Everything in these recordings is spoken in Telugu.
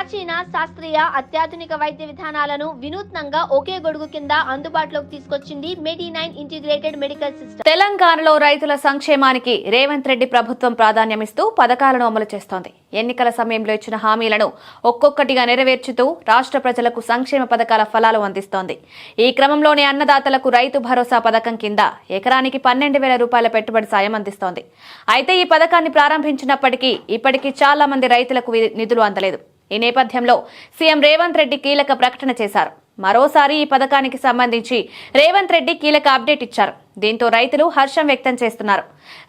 ప్రాచీన శాస్త్రీయ అత్యాధునిక వైద్య విధానాలను వినూత్నంగా ఒకే గొడుగు కింద అందుబాటులోకి తీసుకొచ్చింది మెడి9 ఇంటిగ్రేటెడ్ మెడికల్ సిస్టమ్. తెలంగాణలో రైతుల సంక్షేమానికి రేవంత్ రెడ్డి ప్రభుత్వం ప్రాధాన్యమిస్తూ పథకాలను అమలు చేస్తోంది. ఎన్నికల సమయంలో ఇచ్చిన హామీలను ఒక్కొక్కటిగా నెరవేర్చుతూ రాష్ట్ర ప్రజలకు సంక్షేమ పథకాల ఫలాలు అందిస్తోంది. ఈ క్రమంలోనే అన్నదాతలకు రైతు భరోసా పథకం కింద ఎకరానికి 12,000 రూపాయల పెట్టుబడి సాయం అందిస్తోంది. అయితే ఈ పథకాన్ని ప్రారంభించినప్పటికీ ఇప్పటికీ చాలా మంది రైతులకు నిధులు అందలేదు. ఈ నేపథ్యంలో సీఎం రేవంత్ రెడ్డి కీలక ప్రకటన చేశారు. మరోసారి ఈ పథకానికి సంబంధించి రేవంత్ రెడ్డి కీలక అప్డేట్ ఇచ్చారు. దీంతో రైతులు హర్షం వ్యక్తం చేస్తున్నారు.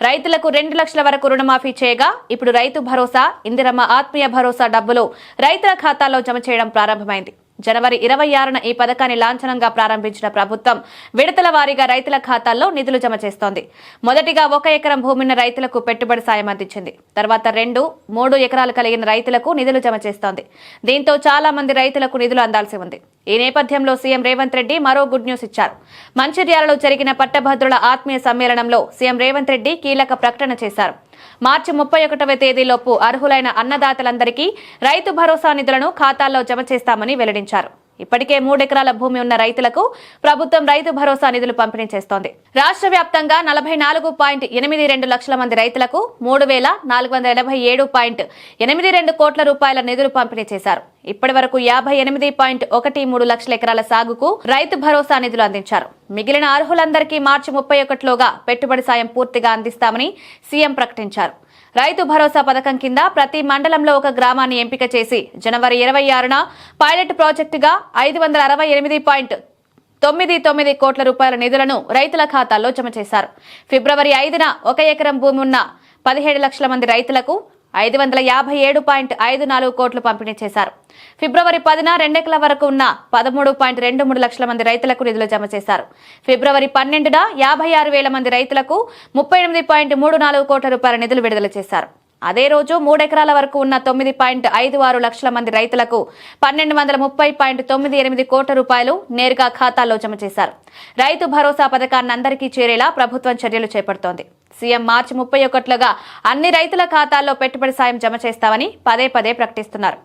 రైతులకు 2 లక్షల వరకు రుణమాఫీ చేయగా ఇప్పుడు రైతు భరోసా, ఇందిరమ్మ ఆత్మీయ భరోసా డబ్బులు రైతుల ఖాతాల్లో జమ చేయడం ప్రారంభమైంది. జనవరి 26న ఈ పథకాన్ని లాంఛనంగా ప్రారంభించిన ప్రభుత్వం విడతల వారీగా రైతుల ఖాతాల్లో నిధులు జమ చేస్తోంది. మొదటిగా 1 ఎకరం భూమిన్న రైతులకు పెట్టుబడి సాయం అందించింది. తర్వాత 2, 3 ఎకరాలు కలిగిన రైతులకు నిధులు జమ చేస్తోంది. దీంతో చాలా మంది రైతులకు నిధులు అందాల్సి ఉంది. ఈ నేపథ్యంలో సీఎం రేవంత్ రెడ్డి మరో గుడ్ న్యూస్ ఇచ్చారు. మంచిర్యాలలో జరిగిన పట్టభద్రుల ఆత్మీయ సమ్మేళనంలో సీఎం రేవంత్ రెడ్డి కీలక ప్రకటన చేశారు. మార్చి 31వ తేదీలోపు అర్హులైన అన్నదాతలందరికీ రైతు భరోసా నిధులను ఖాతాల్లో జమ చేస్తామని వెల్లడించారు. ఇప్పటికే 3 ఎకరాల భూమి ఉన్న రైతులకు ప్రభుత్వం రైతు భరోసా నిధులు పంపిణీ చేస్తోంది. రాష్ట్ర వ్యాప్తంగా 44.82 లక్షల మంది రైతులకు 3,487.82 కోట్ల రూపాయల నిధులు పంపిణీ చేశారు. ఇప్పటి వరకు 58.13 లక్షల ఎకరాల సాగుకు రైతు భరోసా నిధులు అందించారు. మిగిలిన అర్హులందరికీ మార్చి 31 పెట్టుబడి సాయం పూర్తిగా అందిస్తామని సీఎం ప్రకటించారు. రైతు భరోసా పథకం కింద ప్రతి మండలంలో ఒక గ్రామాన్ని ఎంపిక చేసి జనవరి 26న పైలట్ ప్రాజెక్టుగా 560.99 కోట్ల రూపాయల నిధులను రైతుల ఖాతాల్లో జమ చేశారు. ఫిబ్రవరి 5న 1 ఎకరం భూమి ఉన్న 17 లక్షల మంది రైతులకు 557.54 కోట్లు పంపిణీ చేశారు. ఫిబ్రవరి 10న 2 ఎకరాల వరకు ఉన్న 13.23 లక్షల మంది రైతులకు నిధులు జమ చేశారు. ఫిబ్రవరి 12న 56,000 మంది రైతులకు 38.34 కోట్ల రూపాయల నిధులు విడుదల చేశారు. అదే రోజు 3 ఎకరాల వరకు ఉన్న 9.56 లక్షల మంది రైతులకు 1,230.98 కోట్ల రూపాయలు నేరుగా ఖాతాల్లో జమ చేశారు. రైతు భరోసా పథకాన్ని అందరికీ చేరేలా ప్రభుత్వం చర్యలు చేపడుతోంది. సీఎం మార్చి 31గా అన్ని రైతుల ఖాతాల్లో పెట్టుబడి సాయం జమ చేస్తామని పదే ప్రకటిస్తున్నారు.